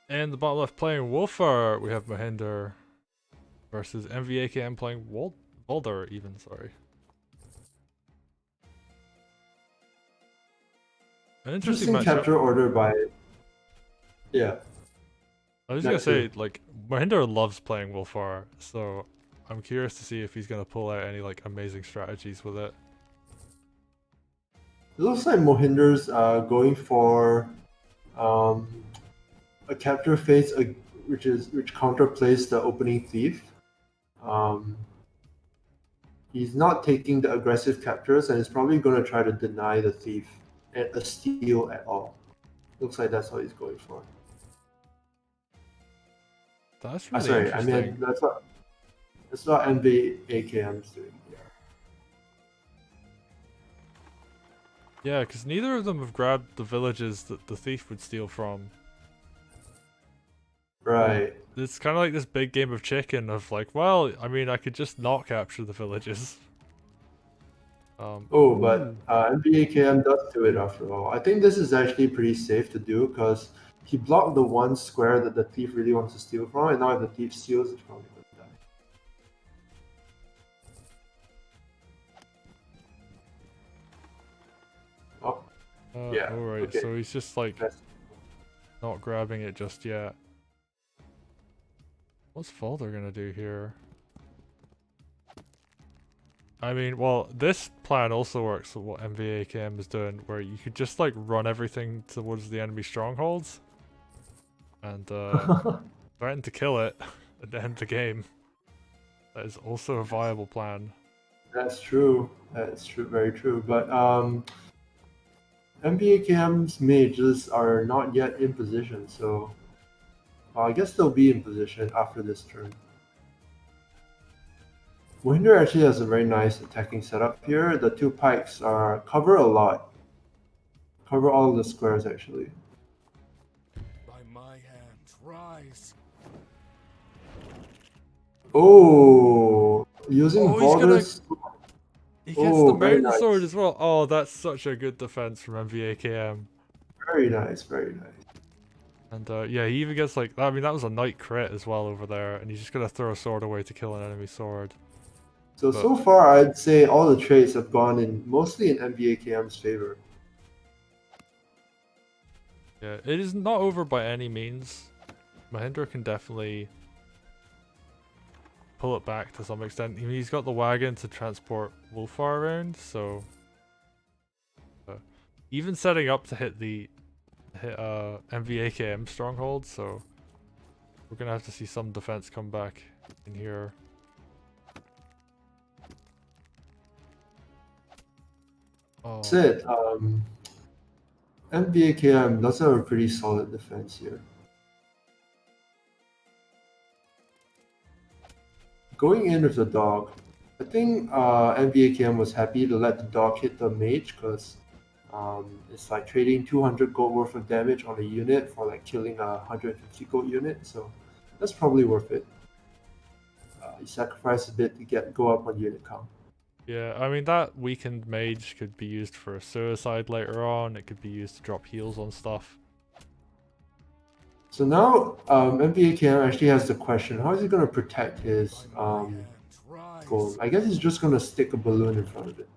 And the bottom left playing Wulfar, we have M0h1nder versus MVAKM playing Valder even, sorry. An interesting Interesting matchup. capture order by, yeah, I was gonna that too. say, like, M0h1nder loves playing Wulfar, so I'm curious to see if he's gonna pull out any like amazing strategies with it. It looks like M0h1nder's going for um, a capture phase, which counterplays the opening thief. Um, he's not taking the aggressive captures, and he's probably going to try to deny the thief a steal at all. Looks like that's what he's going for. That's really Sorry, I mean interesting. that's what MVAKM's doing. Yeah. Yeah, because neither of them have grabbed the villages that the thief would steal from. So Right. it's kind of like this big game of chicken of like, well, I mean, I could just not capture the villages. Oh, but Ooh. MVAKM does do it after all. I think this is actually pretty safe to do because he blocked the one square that the thief really wants to steal from, and now if the thief steals, it's probably going to die. Oh, yeah. Alright, Okay. so he's just like That's, not grabbing it just yet. What's Valder gonna do here? I mean, well, this plan also works with what MVAKM is doing, where you could just like run everything towards the enemy strongholds and threaten to kill it at the end of the game. That is also a viable plan. that's true. That's true. Very true. But MVAKM's mages are not yet in position, so I guess they'll be in position after this turn. M0h1nder actually has a very nice attacking setup here. The two pikes are cover a lot. Cover all the squares actually. By my hands, rise. Oh, using Oh, he's gonna. Valder's. He gets the Oh, very mountain sword nice. as well. Oh, that's such a good defense from MVAKM. Very nice. Very nice. And yeah, he even gets like, I mean, that was a knight crit as well over there, and he's just gonna throw a sword away to kill an enemy sword. So, But so far, I'd say all the trades have gone in mostly in MVAKM's favor. yeah, it is not over by any means. M0h1nder can definitely pull it back to some extent. I mean, he's got the wagon to transport Wulfar around, so uh, even setting up to hit the MVAKM stronghold. So we're gonna have to see some defense come back in here. That's Oh, it. MVAKM does have a pretty solid defense here. Going in with the dog, I think MVAKM was happy to let the dog hit the mage because it's like trading 200 gold worth of damage on a unit for like killing a 150 gold unit, so that's probably worth it. You sacrifice a bit to go up on unit count. yeah, I mean, that weakened mage could be used for a suicide later on. It could be used to drop heals on stuff. So now MVAKM actually has the question: how is he going to protect his By my hands, gold? rise. I guess he's just going to stick a balloon in front of it.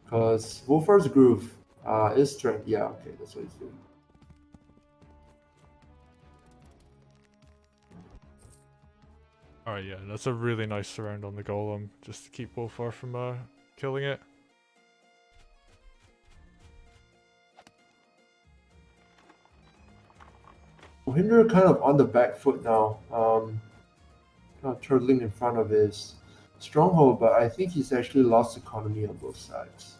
Because Wulfar's Groove is strength. Yeah, okay, that's what he's doing. Alright, yeah, that's a really nice surround on the golem, just to keep Wulfar from killing it. M0h1nder kind of on the back foot now, kind of turtling in front of his stronghold, but I think he's actually lost economy on both sides.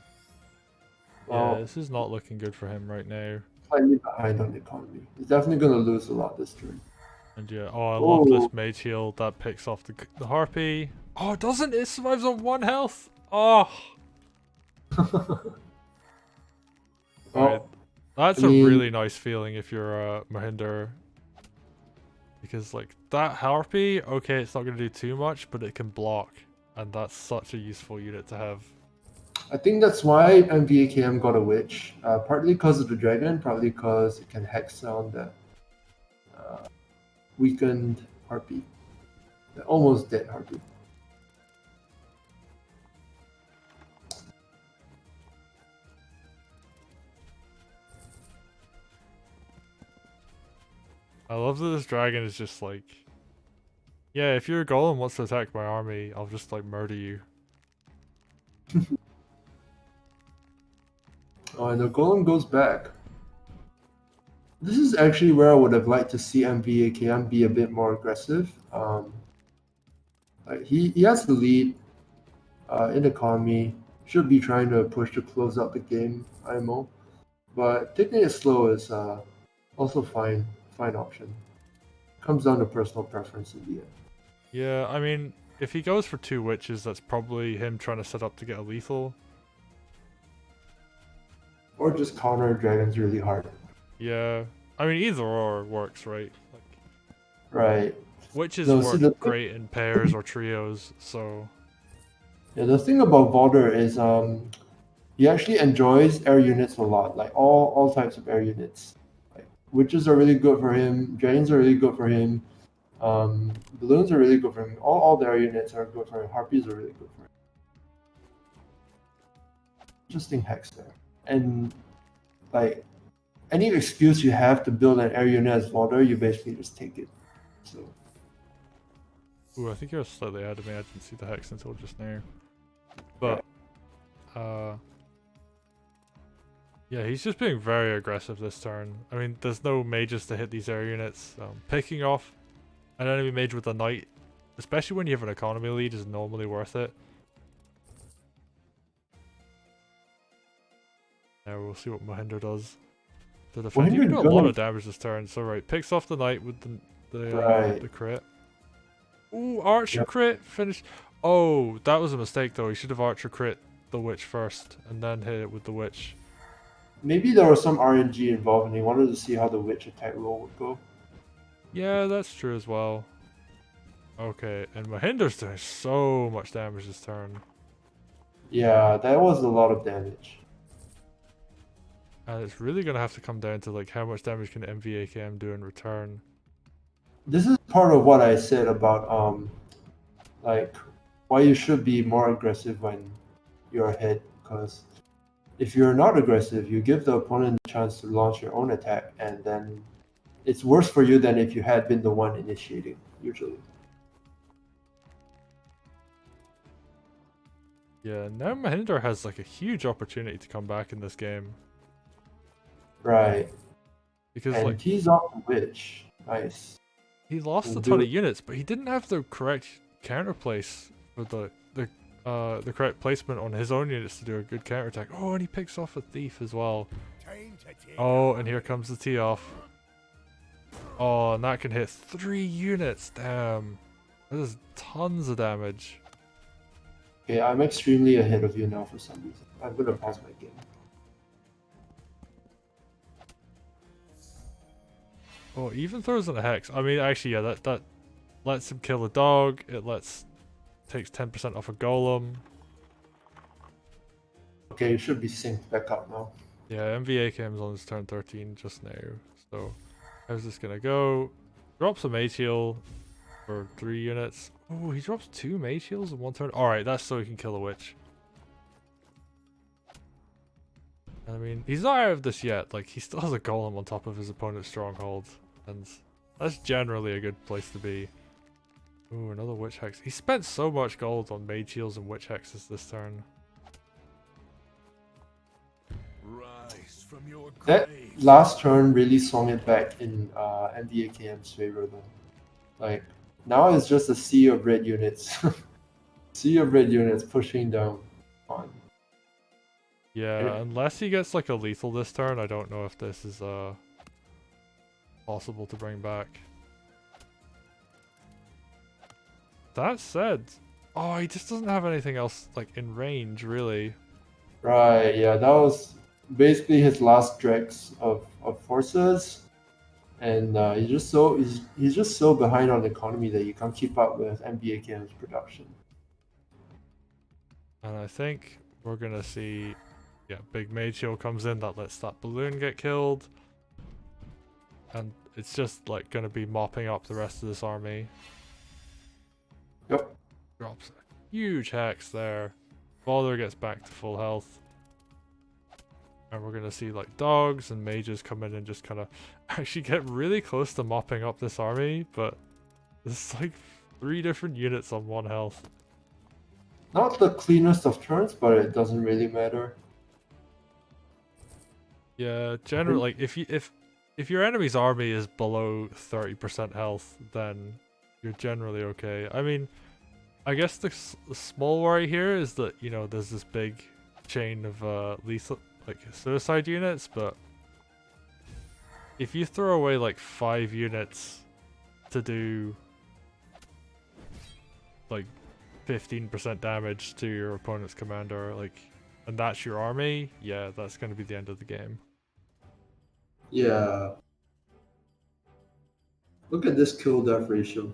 Yeah, Well, this is not looking good for him right now. slightly behind on the economy. He's definitely going to lose a lot this turn. And yeah, oh, I love Oh, this mage heal that picks off the harpy. Oh, it doesn't! It survives on 1 health! Oh! Alright, well, I that's a mean, really nice feeling if you're M0h1nder. Because, like, that harpy, okay, it's not going to do too much, but it can block. And that's such a useful unit to have. I think that's why MVAKM got a witch. Partly because of the dragon, partly because it can hex down that weakened Harpy. Almost dead Harpy. I love that this dragon is just like, yeah, if your golem wants to attack my army, I'll just like murder you. Oh, and the golem goes back. This is actually where I would have liked to see MVAKM be a bit more aggressive. Like he has the lead in economy, should be trying to push to close out the game, IMO. But taking it slow is also fine option. Comes down to personal preference in the end. Yeah, I mean, if he goes for 2 witches, that's probably him trying to set up to get a lethal. Or just counter dragons really hard. Yeah, I mean, either or works, right? Like, Right. witches No, work see, the great in pairs or trios, so Yeah, the thing about Valder is he actually enjoys air units a lot, like all types of air units. Like witches are really good for him, dragons are really good for him, balloons are really good for him. All the air units are good for him. Harpies are really good for him. Interesting hex there. And like any excuse you have to build an air unit as Valder, you basically just take it. So ooh, I think you're slightly ahead of me. I didn't see the hex until just now. But yeah, he's just being very aggressive this turn. I mean, there's no mages to hit these air units. Picking off an enemy mage with a knight, especially when you have an economy lead, is normally worth it. Now we'll see what M0h1nder does to defend. You can do a lot of damage this turn. So right, picks off the knight with the crit. Ooh, archer crit finish. Oh, that was a mistake though. He should have archer crit the witch first and then hit it with the witch. maybe there was some RNG involved and he wanted to see how the witch attack roll would go. Yeah, that's true as well. Okay, and M0h1nder's doing so much damage this turn. Yeah, that was a lot of damage. And it's really going to have to come down to like how much damage can MVAKM do in return. This is part of what I said about like why you should be more aggressive when you're ahead, because if you're not aggressive, you give the opponent a chance to launch your own attack, and then it's worse for you than if you had been the one initiating, usually. Yeah, now M0h1nder has like a huge opportunity to come back in this game. Right. Because And like he's off the witch. Nice. he lost a Can ton do of units, but he didn't have the correct counter place for the correct placement on his own units to do a good counter attack. Oh, and he picks off a thief as well. Oh, and here comes the tee off. Oh, and that can hit 3 units. Damn. That is tons of damage. Okay, I'm extremely ahead of you now for some reason. I'm gonna pause my game. Oh, even throws in a hex. I mean, actually, yeah, that lets him kill a dog. It takes 10% off a golem. Okay, you should be synced back up now. Yeah, MVAKM's on his turn 13 just now. So, how's this gonna go? Drops a mage heal for 3 units. Oh, he drops 2 mage heals in 1 turn. Alright, that's so he can kill a witch. I mean, he's not out of this yet. Like, he still has a golem on top of his opponent's stronghold. And that's generally a good place to be. Ooh, another witch hex. He spent so much gold on mage heals and witch hexes this turn. Rise from your That grave. last turn really swung it back in MVAKM's favor though. Like, now it's just a sea of red units. Sea of red units pushing down on. Yeah, unless he gets like a lethal this turn, I don't know if this is possible to bring back. That said, oh, he just doesn't have anything else like in range, really. Right, yeah, that was basically his last dregs of forces. And he's just so behind on the economy that you can't keep up with MVAKM's production. And I think we're gonna see, yeah, big mage heal comes in that lets that balloon get killed. and it's just like gonna be mopping up the rest of this army. Yep. Drops a huge hex there. Valder gets back to full health. And we're gonna see like dogs and mages come in and just kind of actually get really close to mopping up this army, but there's like 3 different units on 1 health. Not the cleanest of turns, but it doesn't really matter. Yeah, generally, like if your enemy's army is below 30% health, then you're generally okay. I mean, I guess the small worry here is that, you know, there's this big chain of lethal, like suicide units, but if you throw away like 5 units to do like 15% damage to your opponent's commander, like, and that's your army, yeah, that's going to be the end of the game. Yeah. Look at this kill death ratio.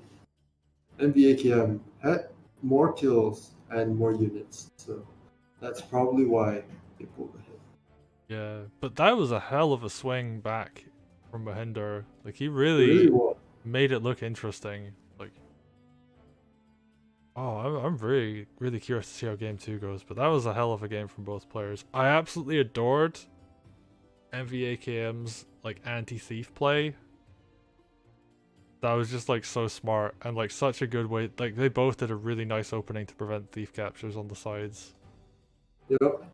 MVAKM had more kills and more units, so that's probably why they pulled the hit. Yeah, but that was a hell of a swing back from M0h1nder. Like, he It really really was. made it look interesting. Like, oh, I'm really, really curious to see how game 2 goes, but that was a hell of a game from both players. I absolutely adored MVAKM's, like, anti-thief play. That was just, like, so smart, and, like, such a good way. Like, they both did a really nice opening to prevent thief captures on the sides. Yep.